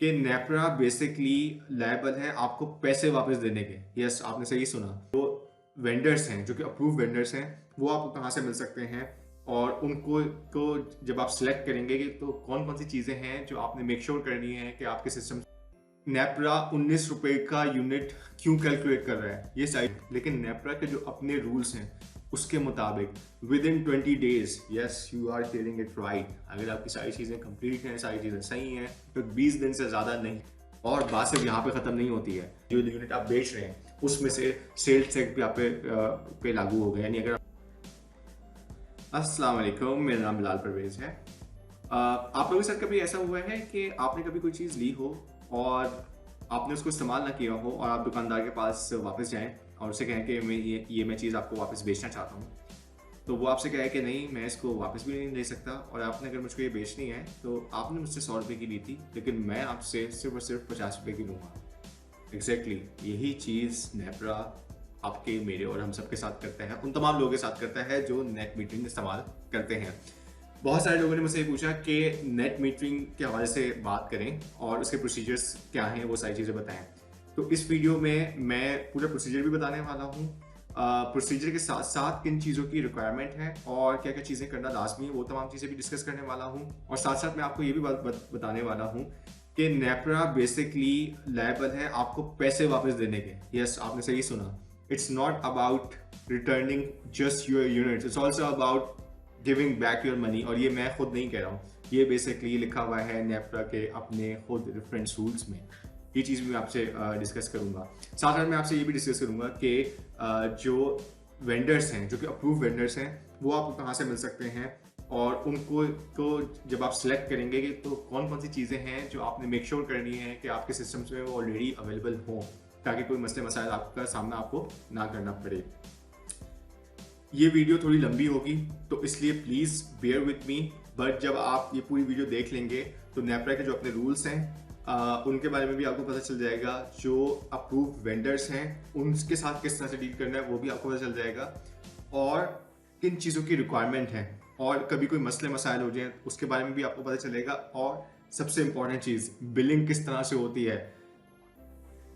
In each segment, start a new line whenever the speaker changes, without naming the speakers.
कि NEPRA basically liable है आपको पैसे वापस देने के। यस, आपने सही सुना। तो वेंडर्स हैं जो कि अप्रूव वेंडर्स हैं, वो आपको कहाँ से मिल सकते हैं और उनको को जब आप सिलेक्ट करेंगे कि तो कौन कौन सी चीज़ें हैं जो आपने मेक श्योर करनी है कि आपके सिस्टम। नेपरा 19 रुपए का यूनिट क्यों कैलकुलेट कर रहा है ये साइड, लेकिन नेपरा के जो अपने रूल्स हैं उसके मुताबिक within 20 days, yes you are hearing it right, अगर आपकी सारी चीज़ें कंप्लीट हैं, सारी चीज़ें सही हैं, तो 20 दिन से ज़्यादा नहीं। और बात सिर्फ यहाँ पे ख़त्म नहीं होती है, जो यूनिट आप बेच रहे हैं उसमें से सेल्स टैक्स भी आप पे लागू हो गया। यानी अगर अस्सलाम वालेकुम, मेरा नाम बिलाल परवेज़ है। आप लोगों के साथ कभी ऐसा हुआ है कि आपने कभी कोई चीज़ ली हो और आपने उसको इस्तेमाल ना किया हो और आप दुकानदार के पास वापस जाएं और उसे कहें कि मैं चीज़ आपको वापस बेचना चाहता हूँ, तो वो आपसे कहे कि नहीं मैं इसको वापस भी नहीं ले सकता, और आपने अगर मुझको ये बेचनी है तो आपने मुझसे 100 रुपये की ली थी लेकिन मैं आपसे सिर्फ और सिर्फ 50 रुपये की लूँगा। एग्जैक्टली यही चीज़ नेपरा आपके, मेरे और हम सब के साथ करता है, उन तमाम लोगों के साथ करता है जो नेट मीटरिंग इस्तेमाल करते हैं। बहुत सारे लोगों ने मुझसे पूछा कि नेट मीटरिंग के हवाले से बात करें और उसके प्रोसीजर्स क्या हैं, वो सारी चीज़ें बताएं। तो इस वीडियो में मैं पूरा प्रोसीजर भी बताने वाला हूँ, प्रोसीजर के साथ साथ किन चीज़ों की रिक्वायरमेंट है और क्या क्या चीज़ें करना लाजमी है, वो तमाम चीज़ें भी डिस्कस करने वाला हूँ। और साथ साथ मैं आपको ये भी बताने वाला हूँ कि नेपरा बेसिकली लायबल है आपको पैसे वापस देने के। यस, आपने सही सुना। It's not about returning just your units, it's also about giving back your money. और ये मैं खुद नहीं कह रहा हूँ, ये बेसिकली लिखा हुआ है नेपरा के अपने खुद रेफरेंस रूल्स में। ये चीज़ भी मैं आपसे डिस्कस करूँगा। साथ साथ मैं आपसे ये भी डिस्कस करूँगा कि जो वेंडर्स हैं जो कि अप्रूव वेंडर्स हैं वो आपको कहाँ से मिल सकते हैं और उनको जब आप सिलेक्ट करेंगे कि तो कौन कौन सी चीज़ें हैं जो आपने मेक श्योर करनी है कि आपके सिस्टम्स में वो ऑलरेडी अवेलेबल हों, ताकि कोई मसले मसाइल आपका सामना आपको ना करना पड़े। ये वीडियो थोड़ी लंबी होगी तो इसलिए please bear with me, but जब आप ये पूरी वीडियो देख लेंगे तो नेपरा के जो अपने रूल्स हैं उनके बारे में भी आपको पता चल जाएगा। जो अप्रूव वेंडर्स हैं उनके साथ किस तरह से डील करना है वो भी आपको पता चल जाएगा, और किन चीज़ों की रिक्वायरमेंट है, और कभी कोई मसले मसाइल हो जाए उसके बारे में भी आपको पता चलेगा। और सबसे इंपॉर्टेंट चीज़, बिलिंग किस तरह से होती है,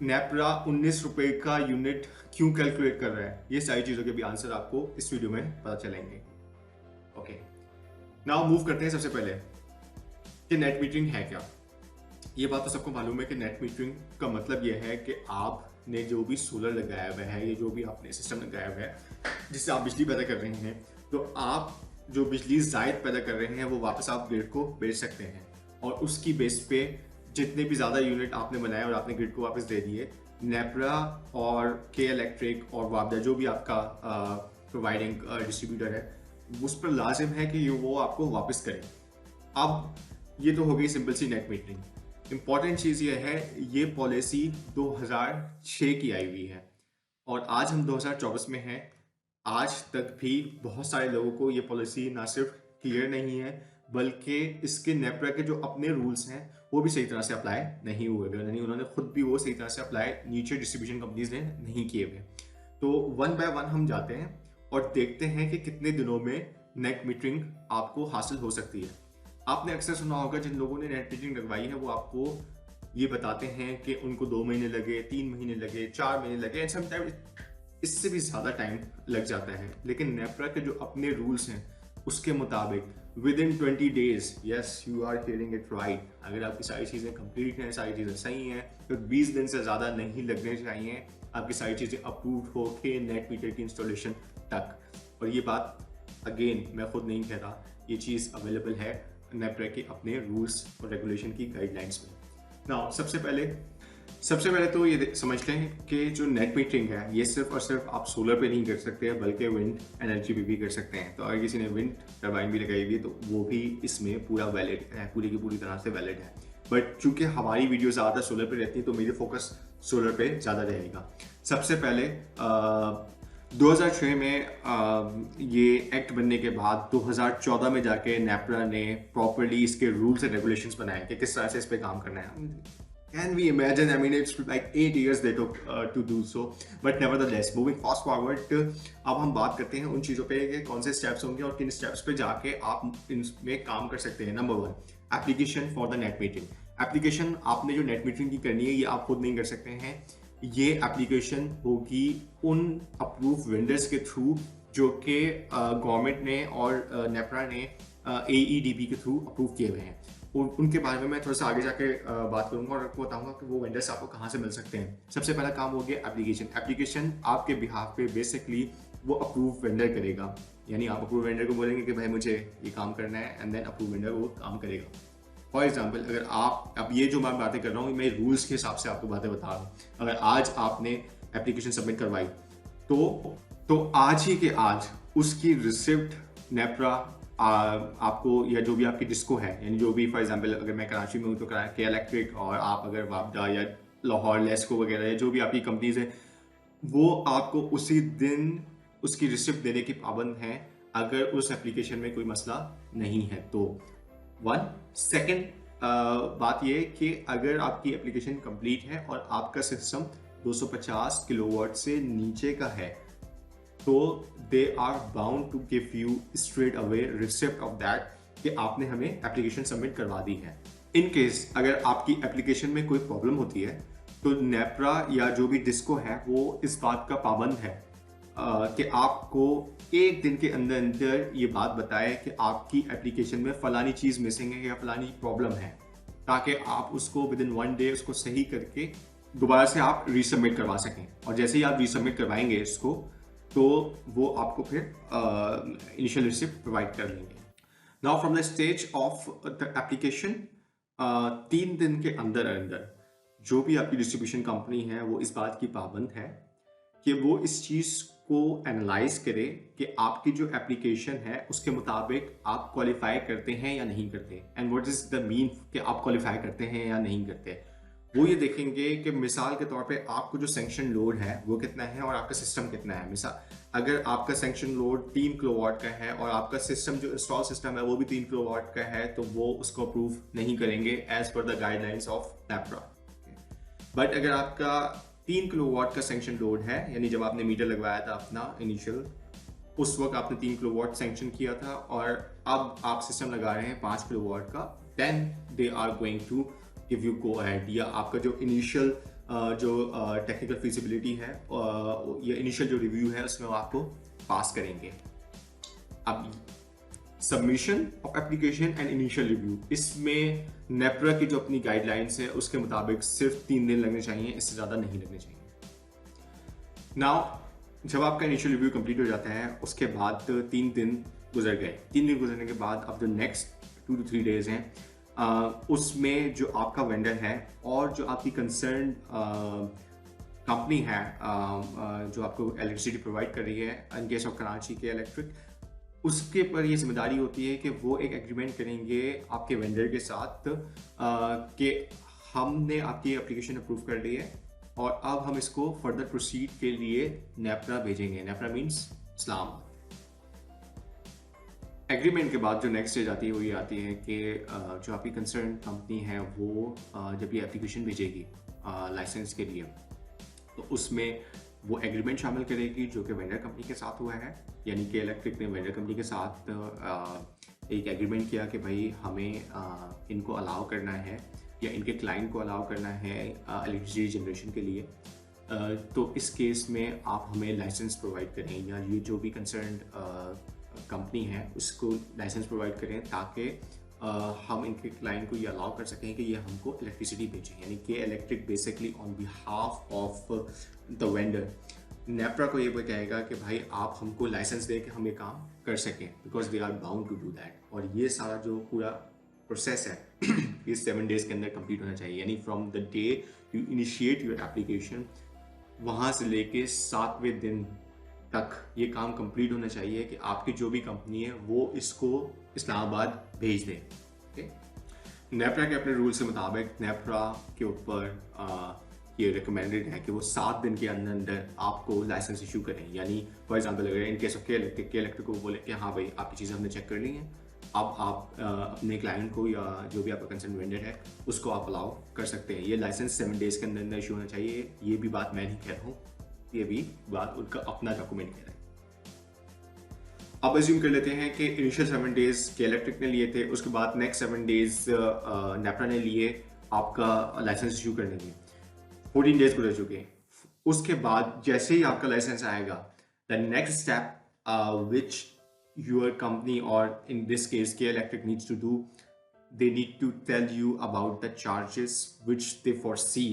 नेपरा 19 रुपए का यूनिट क्यों कैलकुलेट कर रहा है, ये सारी चीज़ों के भी आंसर आपको इस वीडियो में पता चलेंगे। ओके, नाउ मूव करते हैं सबसे पहले कि नेट मीटरिंग है क्या। ये बात तो सबको मालूम है कि नेट मीटरिंग का मतलब ये है कि आपने जो भी सोलर लगाया हुआ है या जो भी आपने सिस्टम लगाया हुआ है जिससे आप बिजली पैदा कर रहे हैं, तो आप जो बिजली जायद पैदा कर रहे हैं वो वापस आप ग्रिड को बेच सकते हैं, और उसकी बेस पे जितने भी ज़्यादा यूनिट आपने बनाए और आपने ग्रिड को वापस दे दिए, नेपरा और के इलेक्ट्रिक और वाबडा जो भी आपका प्रोवाइडिंग डिस्ट्रीब्यूटर है उस पर लाजिम है कि वो आपको वापस करें। अब ये तो हो गई सिंपल सी नेट मीटरिंग। इंपॉर्टेंट चीज़ ये है, ये पॉलिसी 2006 की आई हुई है और आज हम 2024 में हैं। आज तक भी बहुत सारे लोगों को ये पॉलिसी ना सिर्फ क्लियर नहीं है बल्कि इसके नेपरा के जो अपने रूल्स हैं वो भी सही तरह से अप्लाई नहीं हुए हुए, यानी उन्होंने खुद भी वो सही तरह से अप्लाई नीचे डिस्ट्रीब्यूशन कंपनीज ने नहीं किए हुए। तो वन बाय वन हम जाते हैं और देखते हैं कि कितने दिनों में नेट मीटरिंग आपको हासिल हो सकती है। आपने अक्सर सुना होगा जिन लोगों ने नेट मीटरिंग लगवाई है वो आपको ये बताते हैं कि उनको 2 महीने लगे, 3 महीने लगे, 4 महीने लगे, एंड समटाइम इससे भी ज़्यादा टाइम लग जाता है। लेकिन नेपरा के जो अपने रूल्स हैं उसके मुताबिक within 20 days, yes you are hearing it right, अगर आपकी सारी चीज़ें कंप्लीट हैं, सारी चीज़ें सही हैं, तो 20 दिन से ज़्यादा नहीं लगने चाहिए आपकी सारी चीज़ें अप्रूव हो के नेट मीटर की इंस्टॉलेशन तक। और ये बात अगेन मैं खुद नहीं कह रहा, ये चीज़ अवेलेबल है नेपरा के अपने रूल्स और रेगुलेशन की गाइडलाइंस में। नाउ सबसे पहले तो ये समझ लें कि जो नेट मीटरिंग है ये सिर्फ और सिर्फ आप सोलर पे नहीं कर सकते हैं बल्कि विंड एनर्जी पे भी कर सकते हैं। तो अगर किसी ने विंड टर्बाइन भी लगाई हुई है तो वो भी इसमें पूरा वैलिड है, पूरी की पूरी तरह से वैलिड है। बट चूंकि हमारी वीडियो ज़्यादा सोलर पे रहती है तो मेरी फोकस सोलर पे ज़्यादा रहेगा। सबसे पहले 2006 में ये एक्ट बनने के बाद 2014 में जाके नेपरा ने प्रॉपर्ली इसके रूल्स एंड रेगुलेशंस बनाए कि किस तरह से इस पे काम करना है। Can we imagine? I mean, it's like 8 years they took to do so. But nevertheless, moving fast forward, अब हम बात करते हैं उन चीज़ों पे कि कौन से स्टेप्स होंगे और किन स्टेप्स पे जाके आप इनमें काम कर सकते हैं। Number 1, application for the net metering. Application आपने जो नेट मीटरिंग की करनी है ये आप खुद नहीं कर सकते हैं, ये एप्लीकेशन होगी उन अप्रूव वेंडर्स के थ्रू जो कि गवर्नमेंट ने और नेपरा ने AEDB के थ्रू अप्रूव किए हुए हैं। उनके बारे में मैं थोड़ा सा आगे जाके बात करूंगा और आपको बताऊंगा कि वो वेंडर्स आपको कहाँ से मिल सकते हैं। सबसे पहला काम हो गया एप्लीकेशन आपके बिहाफ पे बेसिकली वो अप्रूव वेंडर करेगा, यानी आप अप्रूव वेंडर को बोलेंगे कि भाई मुझे ये काम करना है एंड देन अप्रूव वेंडर वो काम करेगा। फॉर एग्जाम्पल अगर आप, अब ये जो मैं बातें कर रहा हूँ मैं रूल्स के हिसाब से आपको बातें बता रहा हूँ। अगर आज आपने एप्लीकेशन सबमिट करवाई तो आज ही के आज उसकी रिसिप्ट नेपरा आपको, या जो भी आपकी डिस्को है, यानी जो भी फॉर एग्जांपल अगर मैं कराची में हूँ तो के इलेक्ट्रिक, और आप अगर वापडा या लाहौर लेस्को वगैरह या जो भी आपकी कंपनीज है वो आपको उसी दिन उसकी रिसिप्ट देने की पाबंद हैं अगर उस एप्लीकेशन में कोई मसला नहीं है तो। सेकंड बात ये कि अगर आपकी एप्लीकेशन कंप्लीट है और आपका सिस्टम 250 किलोवाट से नीचे का है तो they are bound to give you straight away receipt of that कि आपने हमें एप्लीकेशन सबमिट करवा दी है। इन केस अगर आपकी एप्लीकेशन में कोई प्रॉब्लम होती है तो नेपरा या जो भी डिस्को है वो इस बात का पाबंद है कि आपको एक दिन के अंदर अंदर ये बात बताए कि आपकी एप्लीकेशन में फलानी चीज़ मिसिंग है या फलानी प्रॉब्लम है, ताकि आप उसको विद इन 1 डे उसको सही करके दोबारा से आप रीसबमिट करवा सकें। और जैसे ही आप रीसबमिट करवाएंगे इसको तो वो आपको फिर इनिशियल रिसिप्ट प्रोवाइड कर लेंगे। Now from the stage of the application 3 दिन के अंदर अंदर जो भी आपकी डिस्ट्रीब्यूशन कंपनी है वो इस बात की पाबंद है कि वो इस चीज़ को एनालाइज करे कि आपकी जो एप्लीकेशन है उसके मुताबिक आप क्वालिफाई करते हैं या नहीं करते, and what is the mean कि आप क्वालिफाई करते हैं या नहीं करते। वो ये देखेंगे कि मिसाल के तौर पे आपको जो सैंक्शन लोड है वो कितना है और आपका सिस्टम कितना है। मिसाल अगर आपका सैंक्शन लोड 3 किलोवाट का है और आपका सिस्टम जो इंस्टॉल सिस्टम है वो भी 3 किलोवाट का है तो वो उसको अप्रूव नहीं करेंगे as per the guidelines of NEPRA. But अगर आपका 3 किलोवाट का सैंक्शन लोड है, यानी जब आपने मीटर लगवाया था अपना इनिशियल उस वक्त आपने 3 किलोवाट सैंक्शन किया था और अब आप सिस्टम लगा रहे हैं 5 किलोवाट का, then they are going to give you go ahead, या आपका जो इनिशियल जो टेक्निकल फिजिबिलिटी है या इनिशियल जो रिव्यू है उसमें वो आपको पास करेंगे। अब submission of application and initial review, इसमें नेपरा की जो अपनी गाइडलाइंस है उसके मुताबिक सिर्फ 3 दिन लगने चाहिए, इससे ज़्यादा नहीं लगने चाहिए। नाउ जब आपका इनिशियल रिव्यू कंप्लीट हो जाता है उसके बाद 3 दिन गुजर गए। 3 दिन गुजरने के बाद अब जो नेक्स्ट 2 to 3 डेज हैं उसमें जो आपका वेंडर है और जो आपकी कंसर्न कंपनी है जो आपको इलेक्ट्रिसिटी प्रोवाइड कर रही है, इन केस ऑफ कराची के इलेक्ट्रिक, उसके पर ये जिम्मेदारी होती है कि वो एक एग्रीमेंट करेंगे आपके वेंडर के साथ कि हमने आपकी एप्लीकेशन अप्रूव कर ली है और अब हम इसको फर्दर प्रोसीड के लिए नेपरा भेजेंगे। नेपरा मीन्स इस्लाम। एग्रीमेंट के बाद जो नेक्स्ट स्टेज आती है वो ये आती है कि जो आपकी कंसर्न कंपनी है वो जब ये एप्लीकेशन भेजेगी लाइसेंस के लिए तो उसमें वो एग्रीमेंट शामिल करेगी जो कि वेंडर कंपनी के साथ हुआ है, यानी कि इलेक्ट्रिक ने वेंडर कंपनी के साथ एक एग्रीमेंट किया कि भाई हमें इनको अलाउ करना है या इनके क्लाइंट को अलाउ करना है इलेक्ट्रिसिटी जनरेशन के लिए, तो इस केस में आप हमें लाइसेंस प्रोवाइड करें या ये जो भी कंसर्न कंपनी है उसको लाइसेंस प्रोवाइड करें ताकि हम इनके क्लाइंट को ये अलाउ कर सकें कि ये हमको इलेक्ट्रिसिटी भेजें, यानी कि electric basically on behalf of the vendor NEPRA को ये कहेगा कि भाई आप हमको लाइसेंस दे के हम ये काम कर सकें, because they are bound to do that. और ये सारा जो पूरा प्रोसेस है ये 7 डेज के अंदर कंप्लीट होना चाहिए, यानी from the day you initiate your application वहाँ से लेके 7वें दिन तक ये काम कंप्लीट होना चाहिए कि आपकी जो भी कंपनी है वो इसको इस्लामाबाद भेज दे। ओके, नेपरा के अपने रूल के मुताबिक नेपरा के ऊपर ये रिकमेंडेड है कि वो 7 दिन के अंदर अंदर आपको लाइसेंस इशू करें। यानी फॉर एग्जांपल अगर इन केस ऑफ के इलेक्ट्रिक को बोले कि हाँ भाई आपकी चीज़ें हमने चेक कर ली हैं, अब आप अपने क्लाइंट को या जो भी आपका कंसर्न वेंडर है उसको आप अलाउ कर सकते हैं। ये लाइसेंस 7 डेज के अंदर अंदर इशू होना चाहिए। ये भी बात मैं नहीं कह रहा हूँ, ये भी बात उनका अपना डॉक्यूमेंट कह रहा है। अब अज्यूम कर लेते हैं कि इनिशियल 7 डेज के इलेक्ट्रिक ने लिए थे, उसके बाद नेक्स्ट 7 डेज नेपरा ने लिए आपका लाइसेंस इशू करने की 14 डेज गुजर चुके हैं। उसके बाद जैसे ही आपका लाइसेंस आएगा, the next step which your company और इन दिस केस के electric needs to do, they need to tell you about the charges which they foresee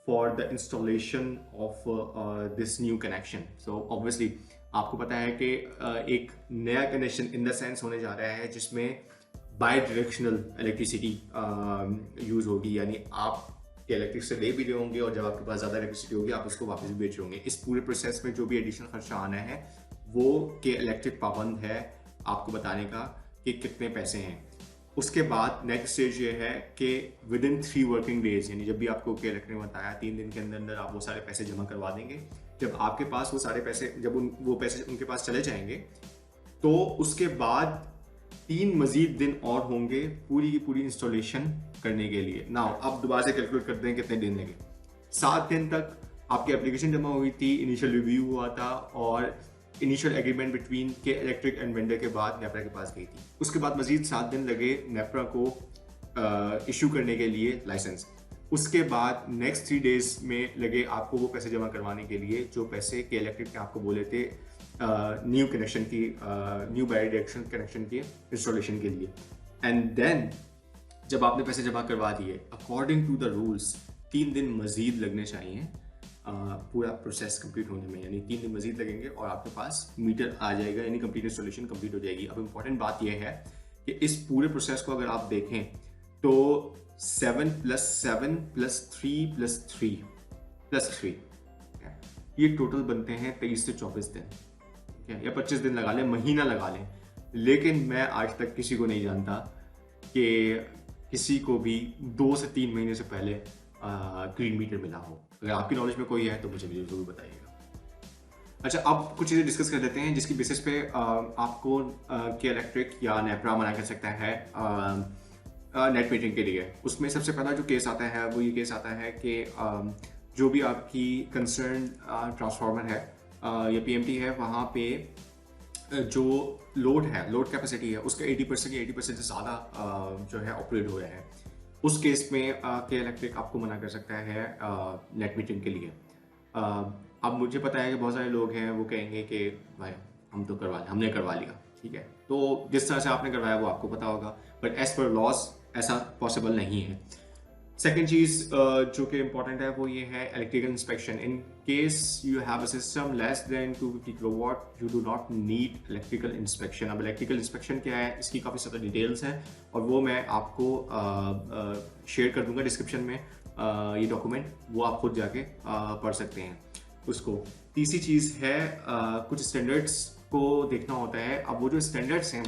for the installation of this new connection. So obviously आपको पता है कि एक नया connection in the sense होने जा रहा है जिसमें बाई डायरेक्शनल इलेक्ट्रिसिटी यूज़ होगी, यानी आप इलेक्ट्रिक से ले भी रहे होंगे और जब आपके पास ज़्यादा इलेक्ट्रिसिटी होगी आप उसको वापस भी बेच रहे होंगे। इस पूरे प्रोसेस में जो भी एडिशनल खर्चा आना है वो के इलेक्ट्रिक पाबंद है आपको बताने का कि कितने पैसे हैं। उसके बाद नेक्स्ट स्टेज ये है कि विद इन 3 वर्किंग डेज, यानी जब भी आपको के इलेक्ट्रिक ने बताया 3 दिन के अंदर अंदर आप वो सारे पैसे जमा करवा देंगे। जब आपके पास वो सारे पैसे, जब वो पैसे उनके पास चले जाएंगे तो उसके बाद 3 मजीद दिन और होंगे पूरी की पूरी इंस्टॉलेशन करने के लिए। नाउ अब दोबारा से कैलकुलेट करते हैं कितने दिन लगे। 7 दिन तक आपकी एप्लीकेशन जमा हुई थी, इनिशियल रिव्यू हुआ था और इनिशियल एग्रीमेंट बिटवीन के इलेक्ट्रिक एंड वेंडर के बाद नेपरा के पास गई थी। उसके बाद मजीद 7 दिन लगे नेपरा को इशू करने के लिए लाइसेंस। उसके बाद नेक्स्ट 3 डेज में लगे आपको वो पैसे जमा करवाने के लिए जो पैसे के इलेक्ट्रिक ने आपको बोले थे न्यू कनेक्शन की, न्यू बाई डायरेक्शन कनेक्शन के इंस्टॉलेशन के लिए। एंड देन जब आपने पैसे जमा करवा दिए, अकॉर्डिंग टू द रूल्स 3 दिन मजीद लगने चाहिए पूरा प्रोसेस कंप्लीट होने में, यानी 3 दिन मजीद लगेंगे और आपके पास मीटर आ जाएगा, यानी कंप्लीट इंस्टॉलेशन कंप्लीट हो जाएगी। अब इंपॉर्टेंट बात यह है कि इस पूरे प्रोसेस को अगर आप देखें तो 7 + 7 + 3 + 3 + 3 ये टोटल बनते हैं 23 से 24 दिन, ठीक है, या 25 दिन लगा लें, महीना लगा लें। लेकिन मैं आज तक किसी को नहीं जानता कि किसी को भी 2 से 3 महीने से पहले ग्रीन मीटर मिला हो। अगर आपकी नॉलेज में कोई है तो मुझे जरूर बताइएगा। अच्छा, अब कुछ चीज़ें डिस्कस कर लेते हैं जिसकी बेसिस पे आपको के इलेक्ट्रिक या नेपरा मना कर सकता है नेट मीटरिंग के लिए। उसमें सबसे पहला जो केस आता है वो ये केस आता है कि जो भी आपकी कंसर्न ट्रांसफार्मर है या पीएमटी है, वहाँ पे जो लोड है, लोड कैपेसिटी है, उसका 80% या 80% से ज़्यादा जो है ऑपरेट हो रहा है, उस केस में के इलेक्ट्रिक आपको मना कर सकता है नेट मीटरिंग के लिए। अब मुझे पता है कि बहुत सारे लोग हैं वो कहेंगे कि भाई हम तो हमने करवा लिया, ठीक है, तो जिस तरह से आपने करवाया वो आपको पता होगा, बट एज पर लॉस ऐसा पॉसिबल नहीं है। सेकेंड चीज़ जो कि इम्पॉर्टेंट है वो ये है electrical inspection. In case you have a system less than 250 kilowatt, you do not need electrical inspection. अब इलेक्ट्रिकल इंस्पेक्शन क्या है, इसकी काफ़ी सारी डिटेल्स हैं और वो मैं आपको शेयर कर दूंगा डिस्क्रिप्शन में, ये डॉक्यूमेंट, वो आप खुद जाके पढ़ सकते हैं उसको। तीसरी चीज़ है कुछ स्टैंडर्ड्स को देखना होता है। अब वो जो स्टैंडर्ड्स हैं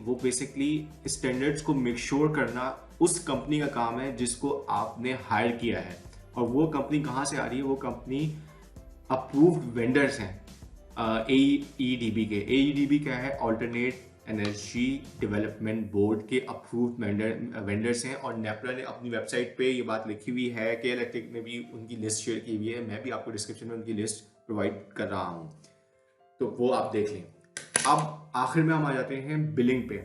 वो बेसिकली स्टैंडर्ड्स को मेक श्योर करना उस कंपनी का काम है जिसको आपने हायर किया है। और वो कंपनी कहाँ से आ रही है, वो कंपनी अप्रूव्ड वेंडर्स हैं AEDB के। AEDB क्या है, ऑल्टरनेट एनर्जी डेवलपमेंट बोर्ड के अप्रूव्ड वेंडर्स हैं। और नेपरा ने अपनी वेबसाइट पे ये बात लिखी हुई है कि इलेक्ट्रिक ने भी उनकी लिस्ट शेयर की हुई है। मैं भी आपको डिस्क्रिप्शन में उनकी लिस्ट प्रोवाइड कर रहा हूँ, तो वो आप देख लें। अब आखिर में हम आ जाते हैं बिलिंग पे।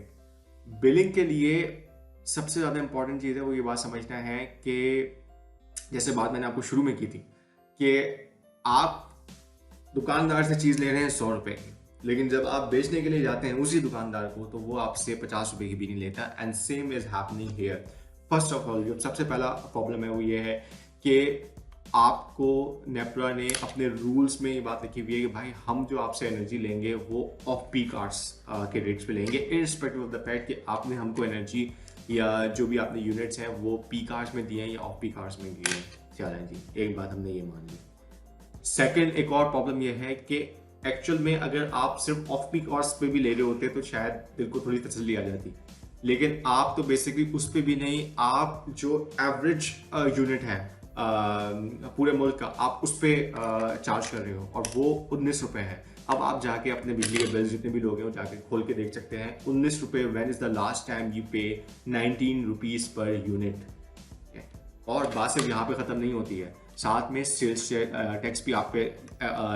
बिलिंग के लिए सबसे ज़्यादा इंपॉर्टेंट चीज़ है वो ये बात समझना है कि जैसे बात मैंने आपको शुरू में की थी कि आप दुकानदार से चीज़ ले रहे हैं 100 रुपए की, लेकिन जब आप बेचने के लिए जाते हैं उसी दुकानदार को तो वो आपसे 50 रुपए की भी नहीं लेता। And same is happening here. First of all, जो सबसे पहला प्रॉब्लम है वो ये है कि आपको नेपरा ने अपने रूल्स में ये बात लिखी हुई है कि भाई हम जो आपसे एनर्जी लेंगे वो ऑफ पीक आवर्स के रेट्स पे लेंगे, इर्रिस्पेक्टिव ऑफ द फैक्ट कि आपने हमको एनर्जी या जो भी आपने यूनिट्स हैं वो पीक आवर्स में दिए हैं या ऑफ पीक आवर्स में दिए हैं। चलें जी, एक बात हमने ये मान ली। सेकंड, एक और प्रॉब्लम ये है कि एक्चुअल में अगर आप सिर्फ ऑफ पीक आवर्स पे भी ले रहे होते तो शायद दिल को थोड़ी तसल्ली आ जाती, लेकिन आप तो बेसिकली उस पर भी नहीं, आप जो एवरेज यूनिट है पूरे मुल्क का आप उस पर चार्ज कर रहे हो और वो 19 रुपये है। अब आप जाके अपने बिजली के बिल जितने भी लोग हैं वो जाके खोल के देख सकते हैं 19 रुपये। When is the last time you पे 19 रुपीज़ पर यूनिट। और बात सिर्फ यहाँ पे ख़त्म नहीं होती है, साथ में सेल्स टैक्स भी आप पे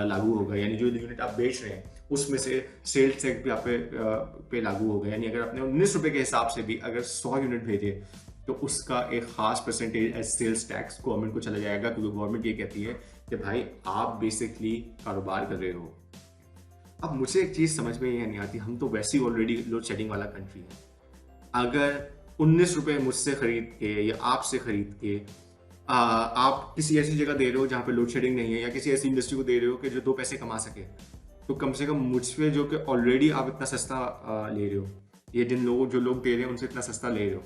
लागू होगा, यानी जो यूनिट आप बेच रहे हैं उसमें से सेल्स टैक्स भी आप पे लागू होगा। यानी अगर आपने 19 रुपये के हिसाब से भी अगर 100 यूनिट भेजे तो उसका एक ख़ास percentage as sales tax government को चला जाएगा, क्योंकि गवर्नमेंट ये कहती है कि भाई आप बेसिकली कारोबार कर रहे हो। अब मुझे एक चीज़ समझ में ये नहीं आती, हम तो वैसे ही ऑलरेडी लोड शेडिंग वाला कंट्री है। अगर 19 रुपये मुझसे खरीद के या आपसे खरीद के आप किसी ऐसी जगह दे रहे हो जहाँ पे लोड शेडिंग नहीं है, या किसी ऐसी इंडस्ट्री को दे रहे हो कि जो 2 पैसे कमा सके, तो कम से कम मुझ पे जो कि ऑलरेडी आप इतना सस्ता ले रहे हो, ये जो लोग दे रहे हैं उनसे इतना सस्ता ले रहे हो,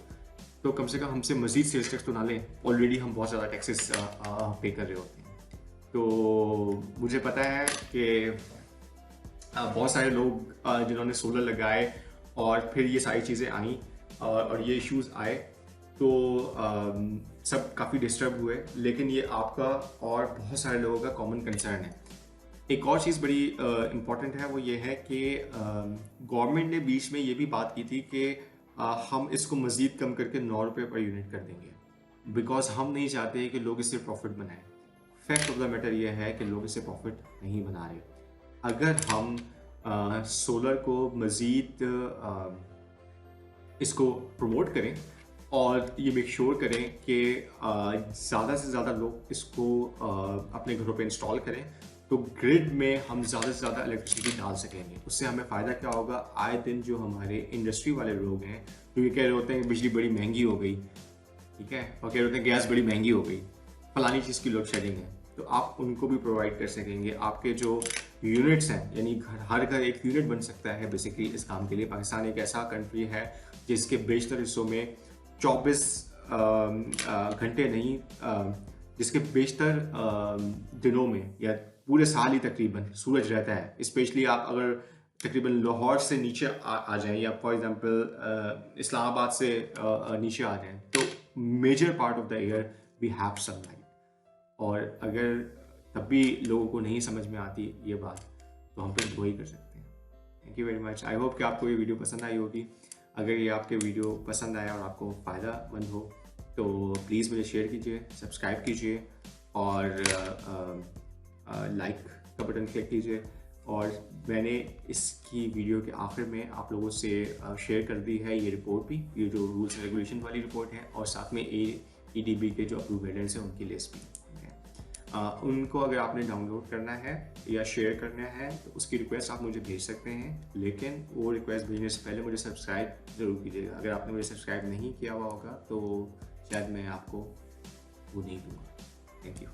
तो कम से कम हमसे मजीद सेल्स टैक्स तो ना लें। ऑलरेडी हम बहुत ज़्यादा टैक्सेस पे कर रहे होते हैं। तो मुझे पता है कि बहुत सारे लोग जिन्होंने सोलर लगाए और फिर ये सारी चीज़ें आईं और ये इश्यूज आए, तो सब काफ़ी डिस्टर्ब हुए, लेकिन ये आपका और बहुत सारे लोगों का कॉमन कंसर्न है। एक और चीज़ बड़ी इम्पॉर्टेंट है, वो ये है कि गवर्नमेंट ने बीच में ये भी बात की थी कि हम इसको मज़ीद कम करके 9 रुपये पर यूनिट कर देंगे, बिकॉज हम नहीं चाहते कि लोग इससे प्रॉफिट बनाएं। फैक्ट ऑफ द मैटर ये है कि लोग इससे प्रॉफिट नहीं बना रहे। अगर हम सोलर को मज़ीद इसको प्रमोट करें और ये मेक श्योर करें कि ज़्यादा से ज़्यादा लोग इसको अपने घरों पे इंस्टॉल करें, तो ग्रिड में हम ज़्यादा से ज़्यादा इलेक्ट्रिसिटी डाल सकेंगे। उससे हमें फ़ायदा क्या होगा, आए दिन जो हमारे इंडस्ट्री वाले लोग हैं जो ये कह रहे होते हैं कि बिजली बड़ी महंगी हो गई, ठीक है, और कह रहे होते हैं गैस बड़ी महंगी हो गई, फलानी चीज़ की लोड शेडिंग है, तो आप उनको भी प्रोवाइड कर सकेंगे। आपके जो यूनिट्स हैं, यानी हर घर एक यूनिट बन सकता है बेसिकली इस काम के लिए। पाकिस्तान एक ऐसा कंट्री है जिसके बेशतर हिस्सों में 24 घंटे नहीं, जिसके बेशतर दिनों में या पूरे साल ही तकरीबन सूरज रहता है। स्पेशली आप अगर तकरीबन लाहौर से नीचे आ जाएं, या फॉर एग्जांपल इस्लामाबाद से नीचे आ जाएं, तो major part of the year we have sunlight. और अगर तब भी लोगों को नहीं समझ में आती ये बात, तो हम तो वही कर सकते हैं। Thank you very much. I hope कि आपको ये वीडियो पसंद आई होगी। अगर ये आपके वीडियो पसंद आया और आपको फ़ायदामंद हो, तो प्लीज़ मुझे शेयर कीजिए, सब्सक्राइब कीजिए और लाइक का बटन क्लिक कीजिए। और मैंने इसकी वीडियो के आखिर में आप लोगों से शेयर कर दी है ये रिपोर्ट भी, ये जो रूल्स एंड रेगुलेशन वाली रिपोर्ट है, और साथ में AEDB के जो अप्रूव वेंडर्स हैं उनकी लिस्ट भी है। उनको अगर आपने डाउनलोड करना है या शेयर करना है तो उसकी रिक्वेस्ट आप मुझे भेज सकते हैं, लेकिन वो रिक्वेस्ट भेजने से पहले मुझे सब्सक्राइब ज़रूर कीजिएगा। अगर आपने मुझे सब्सक्राइब नहीं किया हुआ होगा तो शायद मैं आपको वो नहीं दूँगा। Thank you.